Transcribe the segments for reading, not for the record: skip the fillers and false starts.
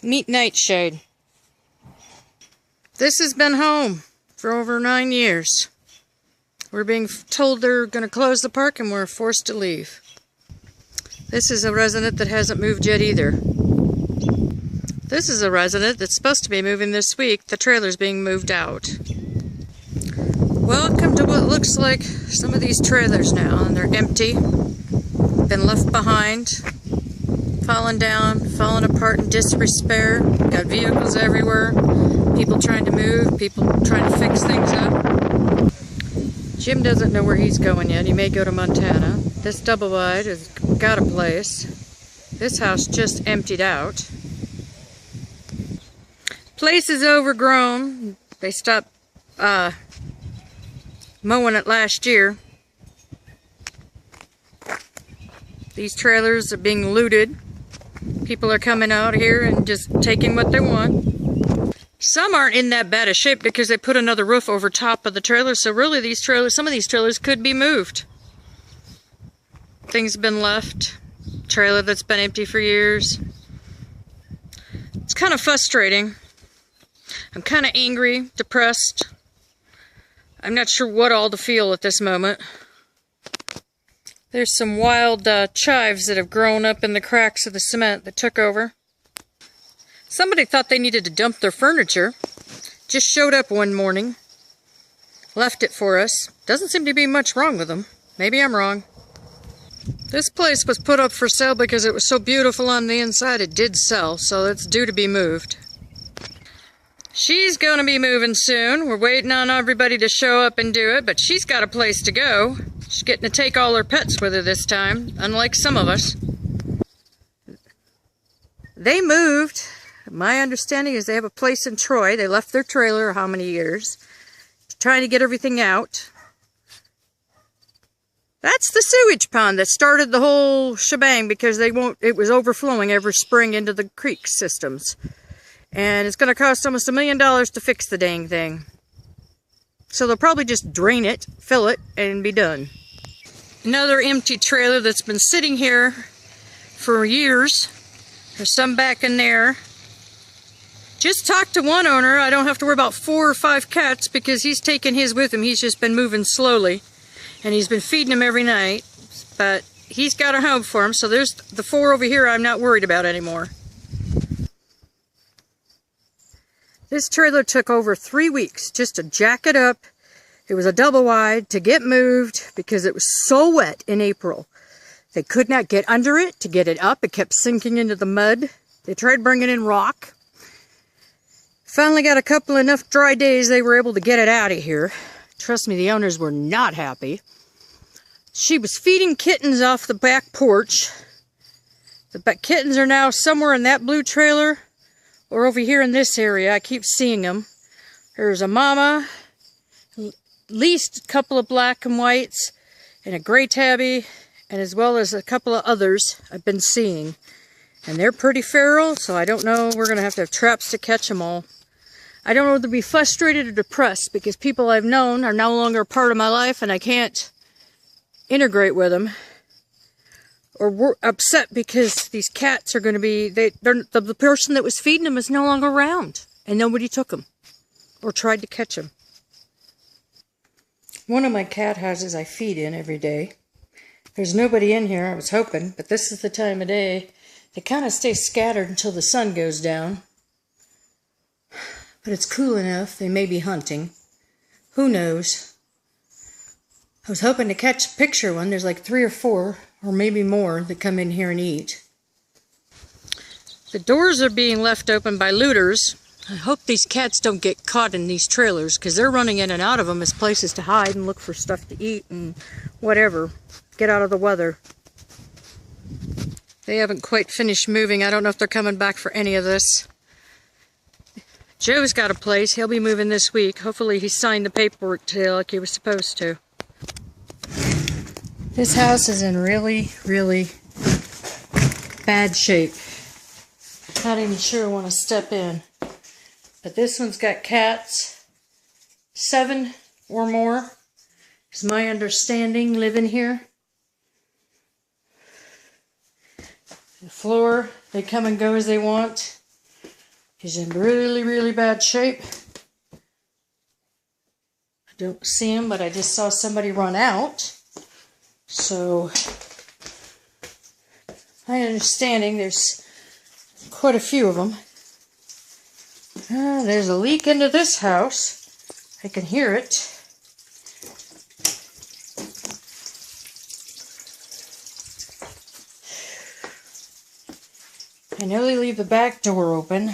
Neat nightshade. This has been home for over 9 years. We're being told they're going to close the park and we're forced to leave. This is a resident that hasn't moved yet either. This is a resident that's supposed to be moving this week. The trailer's being moved out. Welcome to what looks like some of these trailers now, and they're empty, been left behind, fallen down, fallen apart in disrepair. Got vehicles everywhere, people trying to move, people trying to fix things up. Jim doesn't know where he's going yet. He may go to Montana. This double wide has got a place. This house just emptied out. Place is overgrown. They stopped mowing it last year. These trailers are being looted. People are coming out here and just taking what they want. Some aren't in that bad a shape because they put another roof over top of the trailer, so really these trailers, some of these trailers could be moved. Things have been left. Trailer that's been empty for years. It's kind of frustrating. I'm kind of angry, depressed. I'm not sure what all to feel at this moment. There's some wild chives that have grown up in the cracks of the cement that took over. Somebody thought they needed to dump their furniture. Just showed up one morning. Left it for us. Doesn't seem to be much wrong with them. Maybe I'm wrong. This place was put up for sale because it was so beautiful on the inside. It did sell, so it's due to be moved. She's going to be moving soon. We're waiting on everybody to show up and do it, but she's got a place to go. She's getting to take all her pets with her this time, unlike some of us. They moved. My understanding is they have a place in Troy. They left their trailer how many years? Trying to get everything out. That's the sewage pond that started the whole shebang because it was overflowing every spring into the creek systems. And it's going to cost almost $1 million to fix the dang thing. So they'll probably just drain it, fill it, and be done. Another empty trailer that's been sitting here for years. There's some back in there. Just talked to one owner. I don't have to worry about 4 or 5 cats because he's taken his with him. He's just been moving slowly. And he's been feeding them every night. But he's got a home for them. So there's the 4 over here I'm not worried about anymore. This trailer took over 3 weeks just to jack it up. It was a double wide to get moved because it was so wet in April. They could not get under it to get it up. It kept sinking into the mud. They tried bringing in rock. Finally got a couple enough dry days they were able to get it out of here. Trust me, the owners were not happy. She was feeding kittens off the back porch. The kittens are now somewhere in that blue trailer or over here in this area. I keep seeing them. There's a mama, at least a couple of black and whites, and a gray tabby, and as well as a couple of others I've been seeing. And they're pretty feral, so I don't know. We're going to have traps to catch them all. I don't know whether to be frustrated or depressed because people I've known are no longer a part of my life and I can't integrate with them. Or we're upset because these cats are going to be, the person that was feeding them is no longer around. And nobody took them. Or tried to catch them. One of my cat houses I feed in every day. There's nobody in here, I was hoping. But this is the time of day. They kind of stay scattered until the sun goes down. But it's cool enough, they may be hunting. Who knows? I was hoping to catch a picture one. There's like 3 or 4, or maybe more, that come in here and eat. The doors are being left open by looters. I hope these cats don't get caught in these trailers, because they're running in and out of them as places to hide and look for stuff to eat and whatever. Get out of the weather. They haven't quite finished moving. I don't know if they're coming back for any of this. Joe's got a place. He'll be moving this week. Hopefully he signed the paperwork today like he was supposed to. This house is in really, really bad shape. Not even sure I want to step in. But this one's got cats. 7 or more is my understanding living here. The floor, they come and go as they want. He's in really, really bad shape. I don't see him, but I just saw somebody run out. So, my understanding, there's quite a few of them. There's a leak into this house. I can hear it. I know they leave the back door open.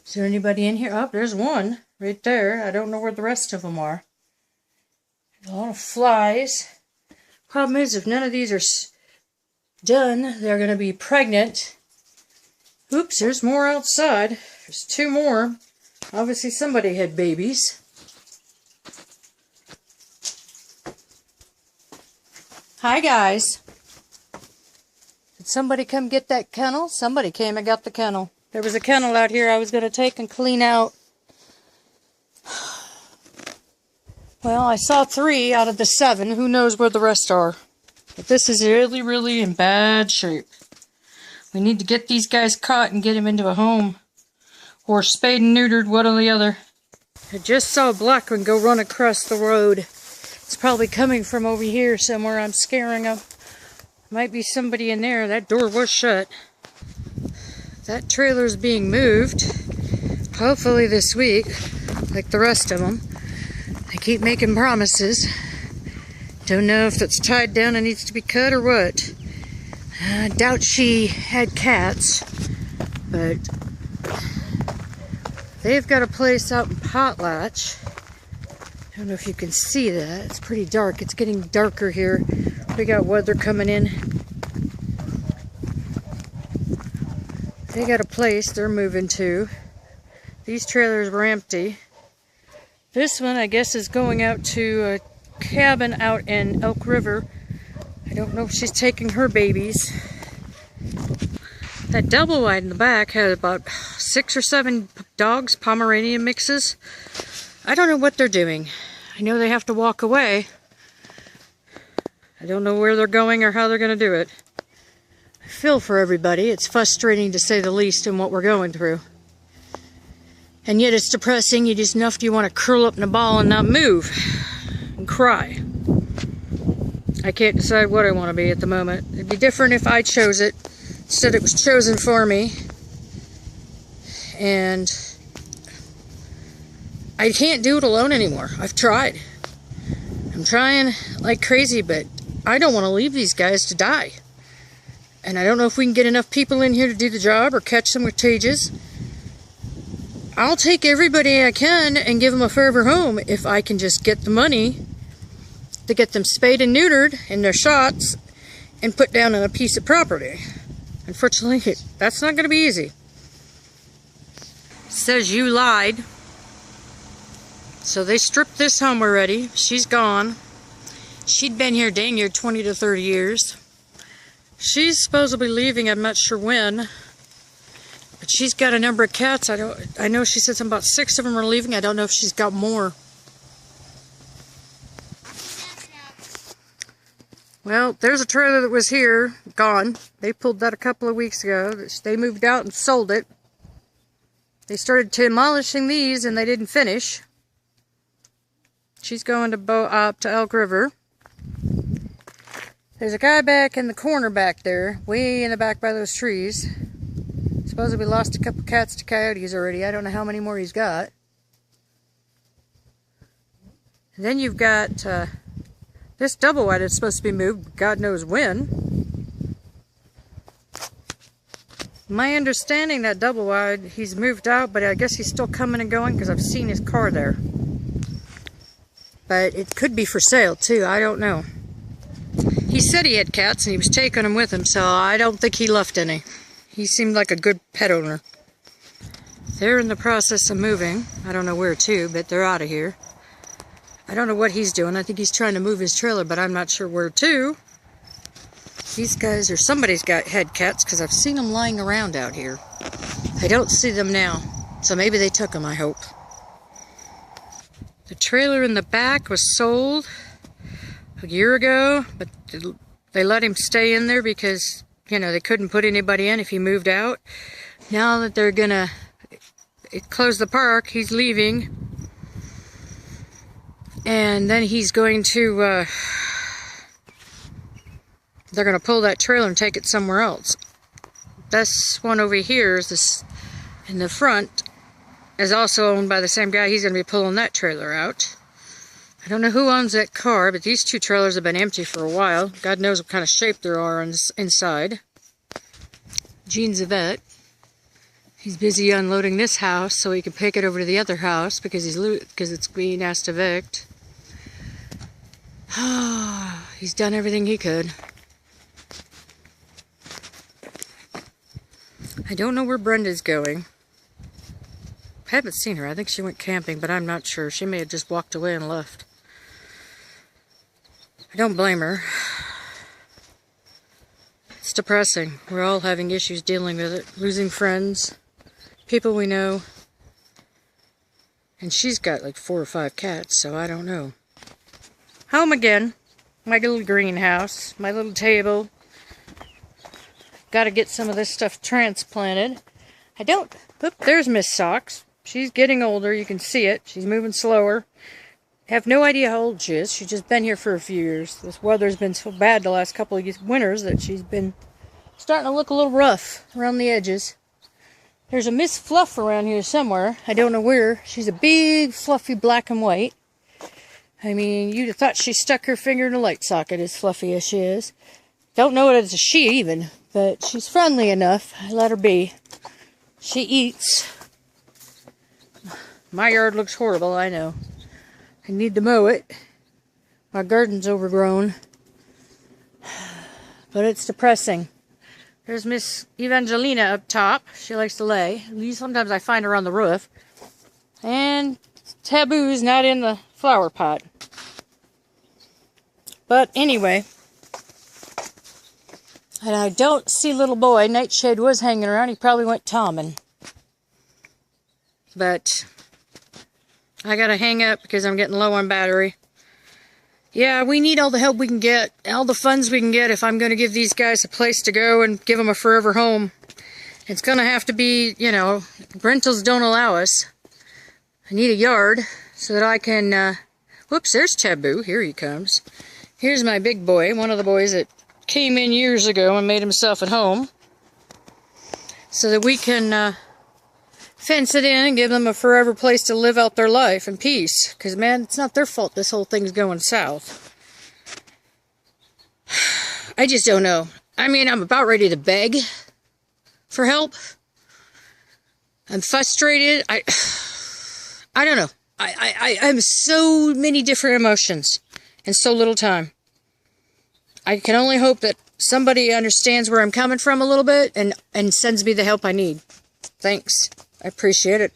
Is there anybody in here? Oh, there's one right there. I don't know where the rest of them are. There's a lot of flies. Problem is, if none of these are done, they're going to be pregnant. Oops, there's more outside. There's two more. Obviously somebody had babies. Hi guys. Did somebody come get that kennel? Somebody came and got the kennel. There was a kennel out here I was going to take and clean out. Well, I saw 3 out of the 7. Who knows where the rest are? But this is really, really in bad shape. We need to get these guys caught and get them into a home. Or spayed and neutered, one or the other. I just saw a black one go run across the road. It's probably coming from over here somewhere. I'm scaring them. Might be somebody in there. That door was shut. That trailer's being moved. Hopefully this week, like the rest of them. They keep making promises. Don't know if it's tied down and needs to be cut or what. I doubt she had cats, but they've got a place out in Potlatch. I don't know if you can see that. It's pretty dark. It's getting darker here. We got weather coming in. They got a place they're moving to. These trailers were empty. This one, I guess, is going out to a cabin out in Elk River. I don't know if she's taking her babies. That double wide in the back had about 6 or 7 dogs, Pomeranian mixes. I don't know what they're doing. I know they have to walk away. I don't know where they're going or how they're going to do it. I feel for everybody. It's frustrating to say the least in what we're going through. And yet it's depressing. You just enough you want to curl up in a ball and not move. And cry. I can't decide what I want to be at the moment. It'd be different if I chose it. Instead it was chosen for me. And I can't do it alone anymore. I've tried. I'm trying like crazy, but I don't want to leave these guys to die. And I don't know if we can get enough people in here to do the job or catch them with cages. I'll take everybody I can and give them a forever home if I can just get the money to get them spayed and neutered in their shots and put down on a piece of property. Unfortunately, that's not going to be easy. It says you lied. So they stripped this home already. She's gone. She'd been here dang near 20 to 30 years. She's supposedly leaving, I'm not sure when. But she's got a number of cats. I know she said something about 6 of them are leaving. I don't know if she's got more. Well, there's a trailer that was here, gone. They pulled that a couple of weeks ago. They moved out and sold it. They started demolishing these and they didn't finish. She's going up to Elk River. There's a guy back in the corner back there, way in the back by those trees. Supposedly we lost a couple cats to coyotes already. I don't know how many more he's got. And then you've got this double wide that's supposed to be moved, God knows when. My understanding that double wide, he's moved out, but I guess he's still coming and going because I've seen his car there. But it could be for sale too, I don't know. He said he had cats and he was taking them with him, so I don't think he left any. He seemed like a good pet owner. They're in the process of moving. I don't know where to, but they're out of here. I don't know what he's doing. I think he's trying to move his trailer, but I'm not sure where to. These guys, or somebody's had cats, because I've seen them lying around out here. I don't see them now, so maybe they took them, I hope. The trailer in the back was sold a year ago, but They let him stay in there because, you know, they couldn't put anybody in if he moved out. Now that they're gonna close the park, he's leaving. And then he's going to, they're gonna pull that trailer and take it somewhere else. This one over here is this in the front is also owned by the same guy. He's gonna be pulling that trailer out. I don't know who owns that car, but these two trailers have been empty for a while. God knows what kind of shape there are inside. Gene's a vet. He's busy unloading this house so he can pick it over to the other house because it's being asked to evict. He's done everything he could. I don't know where Brenda's going. I haven't seen her. I think she went camping, but I'm not sure. She may have just walked away and left. I don't blame her. It's depressing. We're all having issues dealing with it. Losing friends, people we know. And she's got like 4 or 5 cats, so I don't know. Home again. My little greenhouse. My little table. Got to get some of this stuff transplanted. Oop, there's Miss Socks. She's getting older. You can see it. She's moving slower. I have no idea how old she is. She's just been here for a few years. This weather's been so bad the last couple of winters that she's been starting to look a little rough around the edges. There's a Miss Fluff around here somewhere. I don't know where. She's a big, fluffy black and white. I mean, you'd have thought she stuck her finger in a light socket as fluffy as she is. Don't know it as a she even, but she's friendly enough. I let her be. She eats. My yard looks horrible, I know. I need to mow it. My garden's overgrown. But it's depressing. There's Miss Evangelina up top. She likes to lay. Sometimes I find her on the roof. And Taboo's not in the flower pot. But anyway. And I don't see little boy. Nightshade was hanging around. He probably went tomming. But I gotta hang up because I'm getting low on battery. Yeah, we need all the help we can get, all the funds we can get if I'm going to give these guys a place to go and give them a forever home. It's going to have to be, you know, rentals don't allow us. I need a yard so that I can, whoops, there's Taboo. Here he comes. Here's my big boy, one of the boys that came in years ago and made himself at home. So that we can, fence it in and give them a forever place to live out their life in peace. Because, man, it's not their fault this whole thing's going south. I just don't know. I mean, I'm about ready to beg for help. I'm frustrated. I don't know. I have so many different emotions in so little time. I can only hope that somebody understands where I'm coming from a little bit and sends me the help I need. Thanks. I appreciate it.